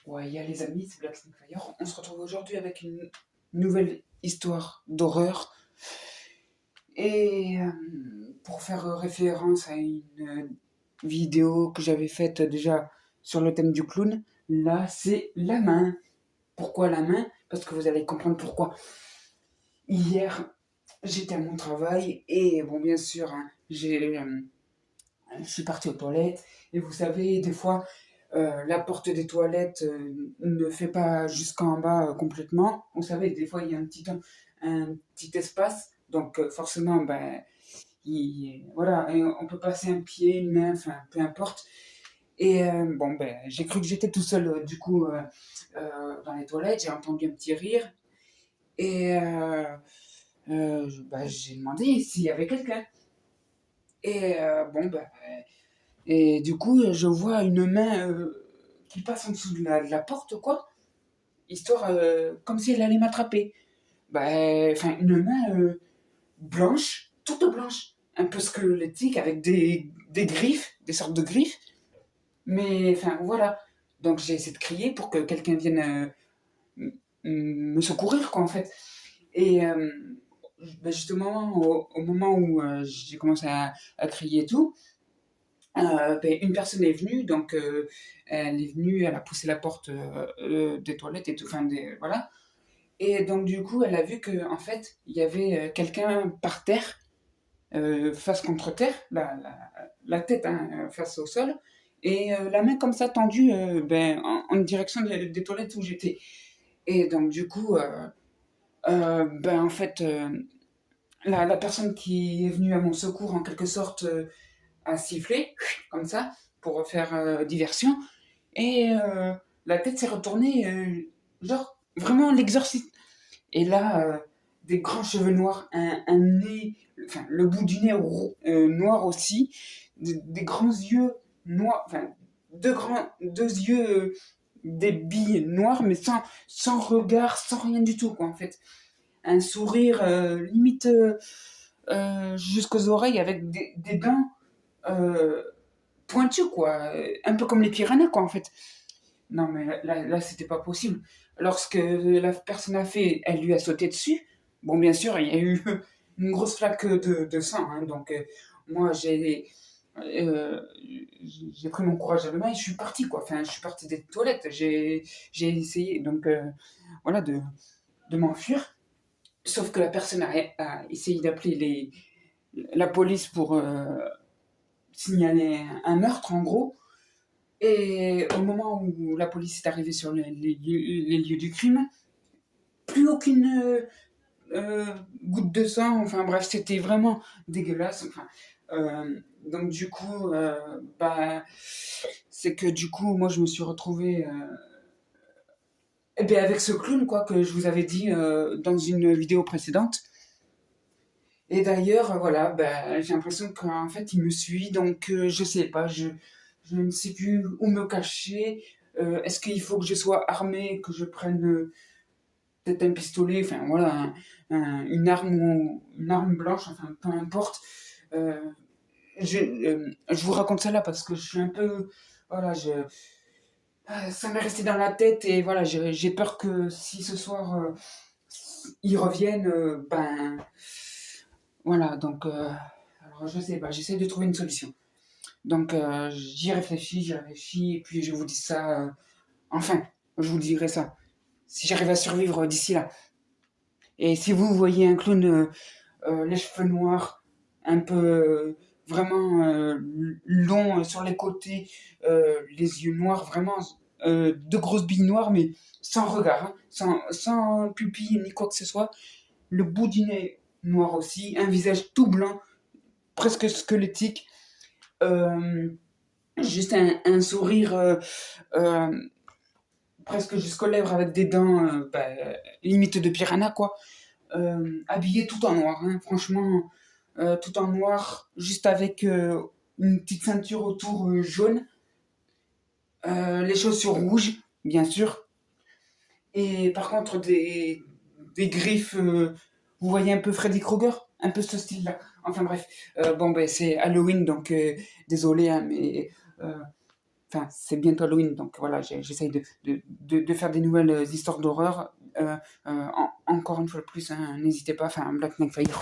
Ouais, il y a les amis, c'est Black Snake Fire. On se retrouve aujourd'hui avec une nouvelle histoire d'horreur. Et pour faire référence à une vidéo que j'avais faite déjà sur le thème du clown, là c'est la main. Pourquoi la main? Parce que vous allez comprendre pourquoi. Hier, j'étais à mon travail et bon, bien sûr, hein, je suis parti aux toilettes. Et vous savez, des fois, la porte des toilettes ne fait pas jusqu'en bas complètement. Vous savez, des fois, il y a un petit espace. Donc, forcément, ben, voilà, et on peut passer un pied, une main, enfin, peu importe. Et bon, ben, j'ai cru que j'étais tout seul, du coup, dans les toilettes. J'ai entendu un petit rire. Et ben, j'ai demandé s'il y avait quelqu'un. Et bon, ben, et du coup, je vois une main qui passe en dessous de la porte, quoi, histoire comme si elle allait m'attraper. Bah, enfin, une main blanche, toute blanche, un peu squelettique, avec des griffes, des sortes de griffes. Mais enfin, voilà. Donc j'ai essayé de crier pour que quelqu'un vienne me secourir, quoi, en fait. Et bah, justement, au moment où j'ai commencé à crier et tout, ben, une personne est venue, donc elle est venue, elle a poussé la porte des toilettes et tout, enfin, voilà. Et donc, du coup, elle a vu que en fait, il y avait quelqu'un par terre, face contre terre, la tête hein, face au sol, et la main comme ça tendue ben, en direction des toilettes où j'étais. Et donc, du coup, ben, en fait, la personne qui est venue à mon secours, en quelque sorte, a sifflé, comme ça, pour faire diversion. Et la tête s'est retournée, genre vraiment l'exorciste. Et là, des grands cheveux noirs, un nez, enfin le bout du nez noir aussi, des grands yeux noirs, enfin deux yeux, des billes noires, mais sans regard, sans rien du tout, quoi, en fait. Un sourire limite jusqu'aux oreilles avec des dents euh, pointues, quoi. Un peu comme les piranhas, quoi, en fait. Non, mais là c'était pas possible. Lorsque la personne a fait, elle lui a sauté dessus. Bon, bien sûr, il y a eu une grosse flaque de sang. Hein, donc, moi, euh, j'ai pris mon courage à deux mains et je suis parti, quoi. Enfin, je suis parti des toilettes. J'ai essayé, donc, voilà, de m'enfuir. Sauf que la personne a essayé d'appeler la police pour signaler un meurtre, en gros. Et au moment où la police est arrivée sur les lieux du crime, plus aucune goutte de sang. Enfin bref, c'était vraiment dégueulasse. Enfin, donc du coup, bah, c'est que du coup, moi je me suis retrouvé eh bien, avec ce clown quoi que je vous avais dit dans une vidéo précédente. Et d'ailleurs, voilà, bah, j'ai l'impression qu'en fait il me suit, donc je sais pas, je ne sais plus où me cacher. Est-ce qu'il faut que je sois armé, que je prenne peut-être un pistolet, enfin voilà, une arme blanche, enfin peu importe. Euh, je vous raconte ça là parce que je suis un peu, voilà, ça m'est resté dans la tête et voilà, j'ai peur que si ce soir ils reviennent, ben voilà, donc alors je sais pas, j'essaie de trouver une solution. Donc j'y réfléchis et puis je vous dis ça, enfin, je vous dirai ça si j'arrive à survivre d'ici là. Et si vous voyez un clown les cheveux noirs, un peu vraiment longs sur les côtés, les yeux noirs, vraiment de grosses billes noires, mais sans regard, hein, sans pupille ni quoi que ce soit. Le bout du nez noir aussi, un visage tout blanc, presque squelettique, euh, juste un sourire euh, presque jusqu'aux lèvres avec des dents bah, limite de piranha, quoi. Habillé tout en noir, hein, franchement, tout en noir, juste avec une petite ceinture autour jaune, les chaussures rouges, bien sûr, et par contre des griffes, vous voyez un peu Freddy Krueger, un peu ce style-là. Enfin bref, bon ben c'est Halloween, donc désolé, hein, mais enfin, c'est bientôt Halloween, donc voilà, j'essaye de faire des nouvelles histoires d'horreur. Encore une fois de plus, hein, n'hésitez pas, enfin, Black Knight Fire.